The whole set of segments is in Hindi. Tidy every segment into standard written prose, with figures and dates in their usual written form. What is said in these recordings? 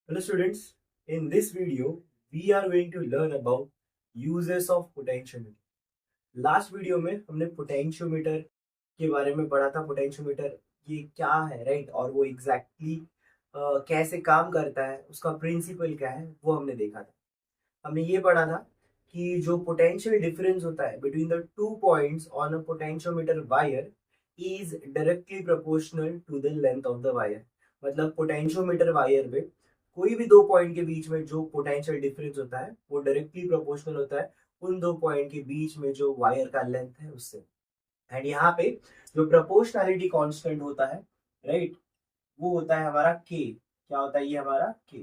Hello students, in this video we are going to learn about uses of potentiometer. Last video में हमने पोटेंशियोमीटर के बारे में पढ़ा था। पोटेंशियोमीटर ये क्या है, राइट, और वो एग्जैक्टली कैसे काम करता है, उसका प्रिंसिपल क्या है, वो हमने देखा था। हमने ये पढ़ा था कि जो पोटेंशियल डिफरेंस होता है between the two points on a potentiometer wire is directly proportional to the length of the wire. मतलब पोटेंशियोमीटर वायर पे कोई भी दो पॉइंट के बीच में जो पोटेंशियल डिफरेंस होता है वो डायरेक्टली प्रोपोर्शनल होता है उन दो पॉइंट के बीच में जो वायर का लेंथ है उससे। एंड यहाँ पे जो प्रोपोर्शनैलिटी कांस्टेंट होता है, राइट, वो होता है हमारा के। क्या होता है ये हमारा के,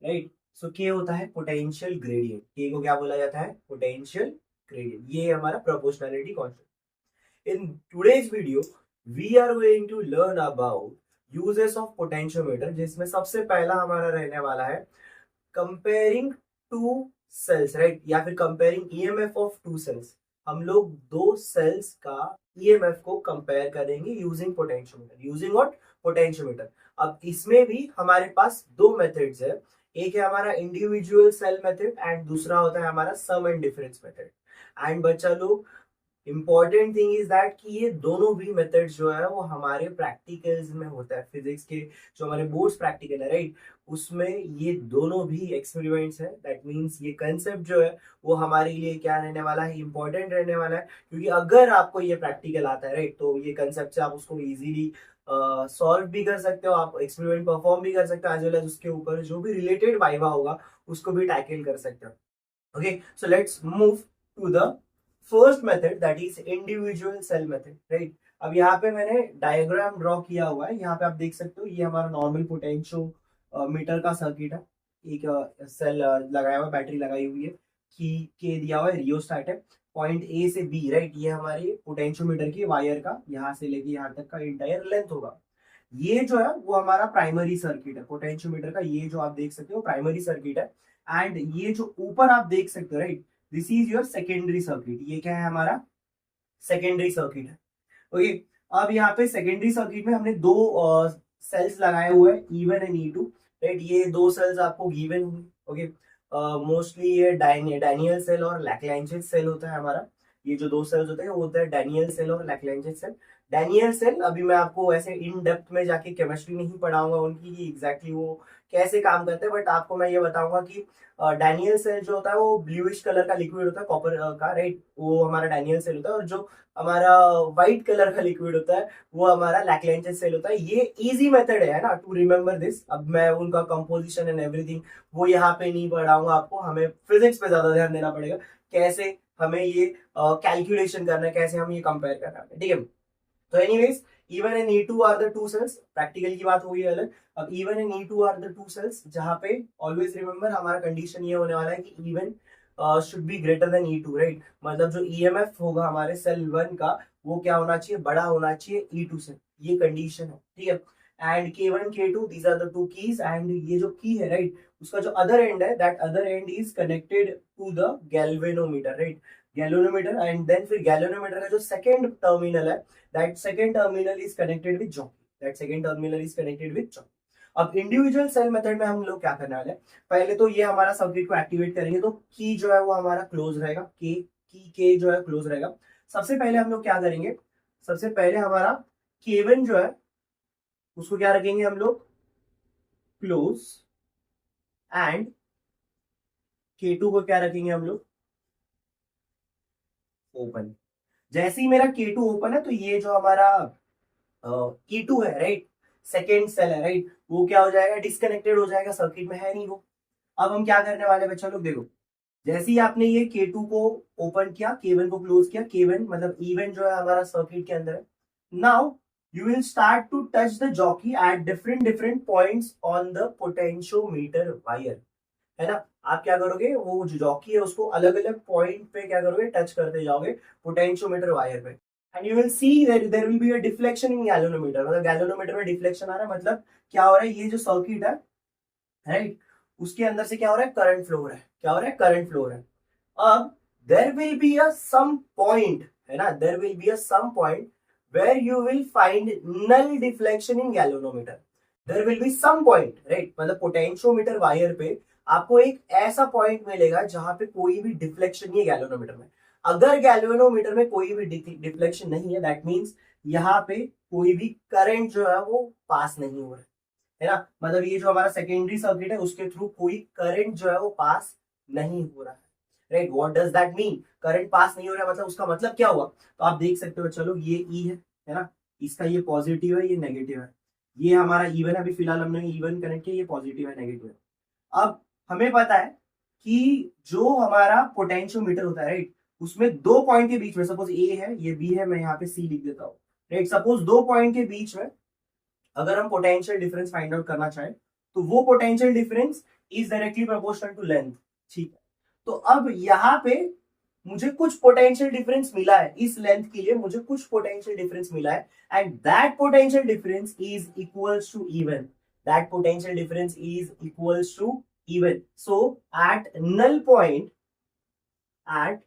राइट। सो के होता है पोटेंशियल ग्रेडियंट। के को क्या बोला जाता है? Potential gradient. ये हमारा proportionality constant. In today's video we are going to learn about uses of potentiometer, जिसमें सबसे पहला हमारा रहने वाला है कंपेयरिंग टू सेल्स, राइट, या फिर comparing EMF of two cells. हम लोग दो सेल्स का ईएमएफ को कंपेयर करेंगे using potentiometer. Using what? Potentiometer. अब इसमें भी हमारे पास दो मेथड्स है। एक है हमारा इंडिविजुअल सेल मेथड एंड दूसरा होता है हमारा सम एंड डिफरेंस मेथड। एंड बच्चा लोग, इम्पॉर्टेंट थिंग इज दैट कि ये दोनों भी मेथड्स जो है वो हमारे प्रैक्टिकल्स में होता है। फिजिक्स के जो हमारे बोर्ड्स प्रैक्टिकल है, राइट, उसमें ये दोनों भी एक्सपेरिमेंट्स है। दैट मीन्स ये कंसेप्ट जो है वो हमारे लिए क्या रहने वाला है? इंपॉर्टेंट रहने वाला है, क्योंकि अगर आपको ये प्रैक्टिकल आता है, राइट, तो ये कंसेप्ट से आप उसको इजीली सॉल्व भी कर सकते हो, आप एक्सपेरिमेंट परफॉर्म भी कर सकते हो, एज वेल एज उसके ऊपर जो भी रिलेटेड वाइवा होगा उसको भी टैकल कर सकते हो। Okay, so let's move to the first method, that is individual cell method, right. अब यहाँ पे मैंने डायग्राम ड्रॉ किया हुआ है। यहाँ पे आप देख सकते हो ये हमारा नॉर्मल पोटेंशियो मीटर का सर्किट है। एक सेल लगाया हुआ, बैटरी लगाई हुई है, की के दिया हुआ है, रियोस्टेट है, पॉइंट ए से बी, राइट। ये हमारे पोटेंशियोमीटर की वायर का यहाँ से लेके यहाँ तक का इंटायर लेंथ होगा। ये जो है वो हमारा प्राइमरी सर्किट है पोटेंशियोमीटर का। ये जो आप देख सकते हो प्राइमरी सर्किट है। एंड ये जो ऊपर आप देख सकते हो, right, this is your secondary circuit. ये क्या है? हमारा सेकेंडरी सर्किट है। ओके, अब यहाँ पे सेकेंडरी सर्किट में हमने दो सेल्स लगाए हुए हैं, E1 एंड E2, राइट। ये दो सेल्स आपको गिवन हुई। ओके, मोस्टली ये डैनियल सेल और लैग्रैंज सेल होता है हमारा। ये जो दो सेल्स होते हैं वो होता है डैनियल सेल और लैग्रैंज सेल। डैनियल सेल अभी मैं आपको ऐसे इन डेप्थ में जाके केमिस्ट्री नहीं पढ़ाऊंगा उनकी कि एग्जैक्टली वो कैसे काम करते हैं, बट आपको मैं ये बताऊंगा कि डैनियल सेल जो होता है वो ब्लूइश कलर का लिक्विड होता है, कॉपर का, राइट, वो हमारा डैनियल सेल होता है। और जो हमारा व्हाइट कलर का लिक्विड होता है वो हमारा लैक्रेंज सेल होता है। ये इजी मेथड है ना टू रिमेम्बर दिस। अब मैं उनका कंपोजिशन एंड एवरीथिंग वो यहाँ पे नहीं पढ़ाऊंगा आपको, हमें फिजिक्स पे ज्यादा ध्यान देना पड़ेगा, कैसे हमें ये कैलकुलेशन करना है, कैसे हम ये कंपेयर करना है, ठीक है। तो anyways, E1 and E2 are the two cells. Practical की बात हो गई अलग। अब E1 and E2 are the two cells, जहां पे ऑलवेज रिमेंबर हमारा कंडीशन ये होने वाला है कि E1 should be greater than E2, right. मतलब जो ईएमएफ होगा हमारे सेल 1 का वो क्या होना चाहिए? बड़ा होना चाहिए E2 से। ये कंडीशन है, ठीक है। And K1 K2 these are the two keys. And ये जो की है, राइट, उसका जो अदर एंड है, that other end is connected to the galvanometer, right, galvanometer. And then फिर गैल्वेनोमीटर का जो सेकंड टर्मिनल है, that second terminal is connected with jockey, that second terminal is connected with jockey। अब इंडिविजुअल सेल मेथड में हम लोग क्या करने वाले हैं? पहले तो ये हमारा सर्किट को एक्टिवेट करेंगे, तो की जो है वो हमारा क्लोज रहेगा, के जो है क्लोज रहेगा। सबसे पहले हम लोग क्या करेंगे? सबसे पहले हमारा K1 जो है उसको क्या रखेंगे हम लोग? क्लोज। एंड K2 को क्या रखेंगे हम लोग? ओपन। जैसे ही मेरा K2 ओपन है तो ये जो हमारा E2 है, राइट, सेकेंड सेल है, राइट, वो क्या हो जाएगा? डिस्कनेक्टेड हो जाएगा, सर्किट में है नहीं वो। अब हम क्या करने वाले बच्चा लोग? देखो, जैसे ही आपने ये K2 को ओपन किया, K1 को क्लोज किया, K1 मतलब इवन जो है हमारा सर्किट के अंदर है। Now you will start to touch the jockey at different different points on the potentiometer wire, है ना। आप क्या करोगे? वो जो जॉकी है उसको अलग अलग पॉइंट पे क्या करोगे? टच करते जाओगे पोटेंशियोमीटर वायर पे। And you will see there will be a deflection in galvanometer. मतलब गैल्वेनोमीटर में डिफ्लेक्शन आ रहा है, मतलब क्या हो रहा है? ये जो सर्किट है, राइट, उसके अंदर से क्या हो रहा है? करंट फ्लो हो रहा है। क्या हो रहा है? करंट फ्लो हो रहा है। अब there will be a some point, है ना, there will be a some point where you will find null deflection in galvanometer. There will be some point, right, मतलब पोटेंशियोमीटर वायर पे आपको एक ऐसा पॉइंट मिलेगा जहां पे कोई भी डिफ्लेक्शन नहीं है गैल्वेनोमीटर में। अगर गैल्वेनोमीटर में कोई भी डिफ्लेक्शन नहीं है, दैट मीन्स यहाँ पे कोई भी करंट जो है वो पास नहीं हो रहा है ना, मतलब ये जो हमारा सेकेंडरी सर्किट है उसके थ्रू कोई करंट जो है वो पास नहीं हो रहा है, right. What does that mean, current pass नहीं हो रहा है मतलब उसका मतलब क्या हुआ, तो आप देख सकते हो, चलो ये ई है ना, इसका ये पॉजिटिव है, ये नेगेटिव है, ये हमारा इवन है, अभी फिलहाल हमने इवन कनेक्ट किया, ये पॉजिटिव है नेगेटिव है। अब हमें पता है कि जो हमारा पोटेंशियोमीटर होता है, राइट, उसमें दो पॉइंट के बीच में, सपोज ए है, ये बी है, मैं यहाँ पे सी लिख देता हूँ, राइट, सपोज दो पॉइंट के बीच में अगर हम पोटेंशियल डिफरेंस फाइंड आउट करना चाहें तो वो potential difference is directly proportional to length, ठीक है। तो अब यहाँ पे मुझे कुछ पोटेंशियल डिफरेंस मिला है, इस लेंथ के लिए मुझे कुछ पोटेंशियल डिफरेंस मिला है, and that potential difference is equals to E one, that potential difference is equals to E one. So at null point, at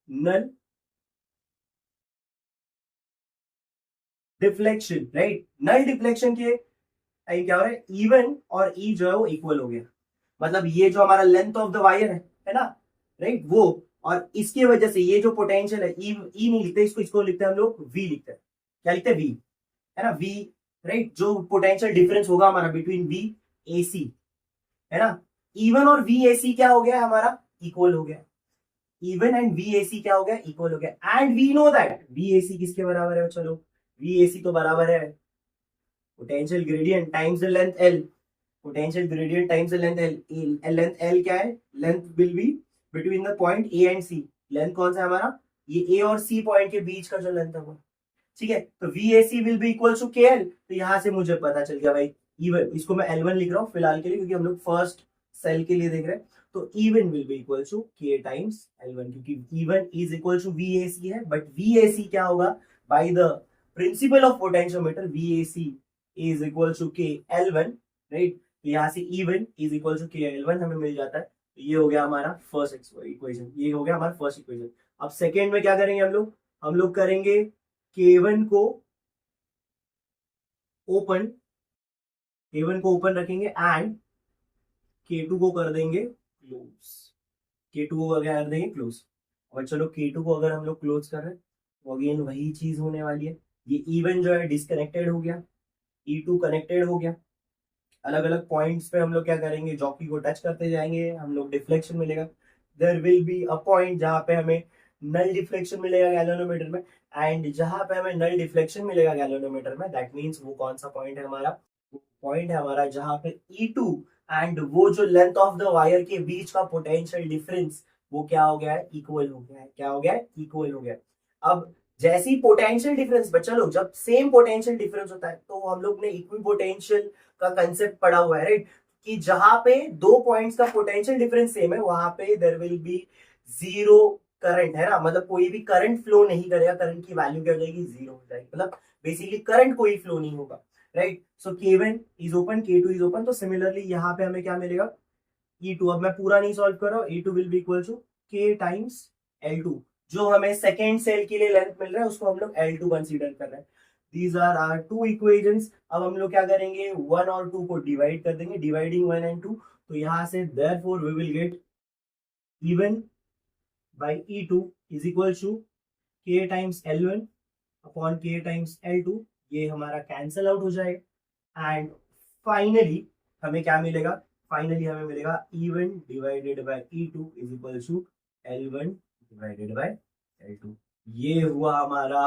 null deflection, right, null deflection के क्या हो रहा है, इवन और ई जो है वो इक्वल हो गया, मतलब ये जो हमारा लेंथ ऑफ द वायर है ना, राइट, वो, और इसकी वजह से ये जो पोटेंशियल है, ई नहीं लिखते इसको, इसको लिखते हैं हम लोग वी लिखते हैं, क्या लिखते हैं, वी, है ना, वी, राइट, जो पोटेंशियल डिफरेंस होगा हमारा बिटवीन वी ए सी, है ना, इवन और वी ए सी क्या हो गया हमारा, इक्वल हो गया, E one and V A C क्या हो गया, इक्वल हो गया, and we know that V A C किसके बराबर है, चलो वी ए सी तो बराबर है potential gradient times the length L, potential gradient times the length L, length L क्या है, length will be between the point A and C, length कौन सा है हमारा, ये ए और सी पॉइंट के बीच का जो लेंथ है वो, ठीक है, तो V A C will be equal to K L, तो यहां से मुझे पता चल गया भाई, इवन, इसको मैं L1 लिख रहा हूँ फिलहाल के लिए क्योंकि हम लोग फर्स्ट सेल के लिए देख रहे हैं, तो E one will be equal to K times L1, क्योंकि E one is equal to V A C है, बट वी ए सी क्या होगा, by the principle of potentiometer V A C is equal to K L1, right, तो यहाँ से even is equal to K L1 हमें मिल जाता है, तो ये हो गया हमारा फर्स्ट इक्वेशन, ये हो गया हमारा फर्स्ट इक्वेशन। अब सेकेंड में क्या करेंगे हम लोग करेंगे K1 को ओपन, K1 को ओपन रखेंगे एंड K2 को कर देंगे क्लोज, K2 को क्या कर देंगे क्लोज, और चलो K2 को अगर हम लोग क्लोज कर रहे हैं तो अगेन वही चीज होने वाली है, ये इवन जो है डिसकनेक्टेड हो गया, E2 कनेक्टेड हो गया, अलग अलग पॉइंट्स पे हम लोग क्या करेंगे, जॉकी को टच करते जाएंगे, हम लोग डिफ्लेक्शन मिलेगा, there will be a point जहां पे हमें नल डिफ्लेक्शन मिलेगा गैल्वेनोमीटर में, एंड जहां पे हमें नल डिफ्लेक्शन मिलेगा गैल्वेनोमीटर में, दैट मींस वो कौन सा पॉइंट है हमारा, पॉइंट है हमारा जहां पे E2 एंड वो जो लेंथ ऑफ द वायर के बीच का पोटेंशियल डिफरेंस वो क्या हो गया है, इक्वल हो गया है, क्या हो गया है, इक्वल हो गया। अब जैसी पोटेंशियल डिफरेंस, बच्चा लोग जब सेम पोटेंशियल डिफरेंस होता है तो हम लोग ने इक्वी पोटेंशियल का कंसेप्ट पढ़ा हुआ है, राइट, कि जहां पे दो पॉइंट्स का पोटेंशियल डिफरेंस सेम है वहां पे there will be zero current, है ना, मतलब कोई भी करंट फ्लो नहीं करेगा, करंट की वैल्यू क्या हो जाएगी, जीरो हो जाएगी, मतलब बेसिकली करंट कोई फ्लो नहीं होगा, right. So K1 is open, K2 is open, तो सिमिलरली यहाँ पे हमें क्या मिलेगा, E2, अब मैं पूरा नहीं सॉल्व कर रहा हूँ, E2 will be equal to K times L2, जो हमें सेकेंड सेल के लिए लेंथ मिल रहा है उसको हम लोग L2 कंसीडर कर रहे हैं। These are are two equations. अब हम लोग क्या करेंगे, 1 और 2 को डिवाइड कर देंगे, डिवाइडिंग 1 एंड 2, तो यहाँ से therefore we will get E one by E2 is equal to K times L1 upon K times L2, ये हमारा कैंसल आउट हो जाएगा, एंड फाइनली हमें क्या मिलेगा, फाइनली हमें मिलेगा E1 divided by E2 is equal to L1 divided by L2। ये हुआ हमारा,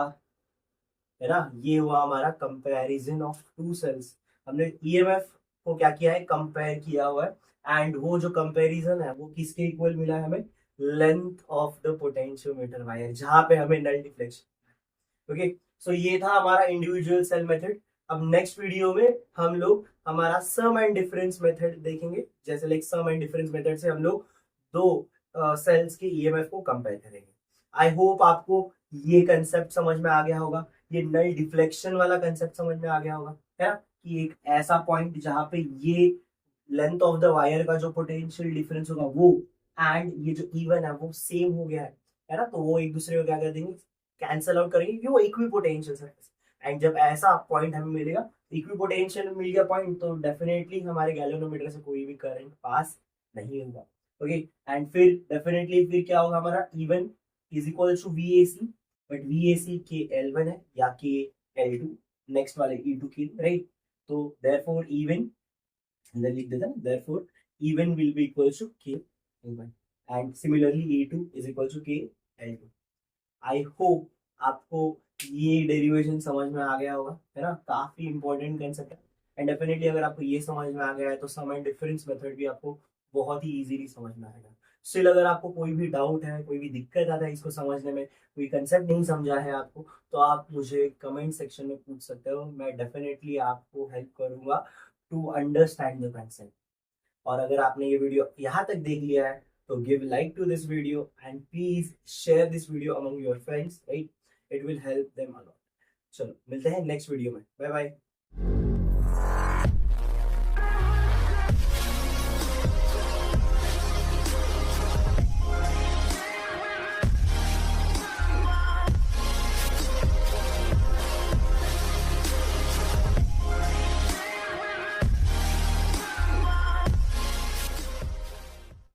है ना, ये हुआ हमारा कंपैरिजन ऑफ टू सेल्स, हमने ईएमएफ को क्या किया है, कंपेयर किया हुआ है, एंड वो जो कंपैरिजन है वो किसके इक्वल मिला है हमें, length of the potentiometer wire, जहां पे हमें नल डिफ्लेक्शन। ओके, सो ये था हमारा इंडिविजुअल सेल मेथड। अब नेक्स्ट वीडियो में हम लोग हमारा सम एंड डिफरेंस मेथड देखेंगे, जैसे like sum and difference method से हम लोग दो सेल्स के ईएमएफ को कंपेयर करेंगे। आई होप आपको ये कंसेप्ट समझ में आ गया होगा, ये नल डिफ्लेक्शन वाला कंसेप्ट समझ में आ गया होगा, है ना, कि एक ऐसा पॉइंट जहां पे ये लेंथ ऑफ द वायर का जो पोटेंशियल डिफरेंस होगा वो एंड ये जो इवन है वो सेम हो गया है ना, तो वो एक दूसरे को क्या कर देंगे, कैंसल आउट करेंगे क्योंकि वो इक्वी पोटेंशियल है। एंड जब ऐसा पॉइंट हमें मिलेगा, इक्विपोटेंशियल में मिल गया पॉइंट, तो डेफिनेटली हमारे गैल्वेनोमीटर से कोई भी करंट पास नहीं होगा। ओके, एंड फिर डेफिनेटली फिर क्या होगा हमारा, E one is equal to V A C, but V A C K L1 है या के L2, नेक्स्ट वाले E2 की, राइट। तो देयरफॉर इवन इधर लिख देता, therefore E one will be equal to K L1 and similarly E2 is equal to K L2। I hope आपको ये डेरिवेशन समझ में आ गया होगा, है ना, काफी इंपॉर्टेंट कंसेप्ट है। एंड डेफिनेटली अगर आपको ये समझ में आ गया है तो सम एंड डिफरेंस मेथड भी आपको बहुत ही इजीली समझ में आएगा। स्टिल अगर आपको कोई भी डाउट है, कोई भी दिक्कत आता है इसको समझने में, कोई कंसेप्ट नहीं समझा है आपको, तो आप मुझे कमेंट सेक्शन में पूछ सकते हो, मैं डेफिनेटली आपको हेल्प करूंगा टू अंडरस्टैंड द कंसेप्ट। और अगर आपने ये वीडियो यहाँ तक देख लिया है तो give like to this video and please share this video among your friends, right, it will help them a lot. चलो मिलते हैं नेक्स्ट वीडियो में, बाय बाय।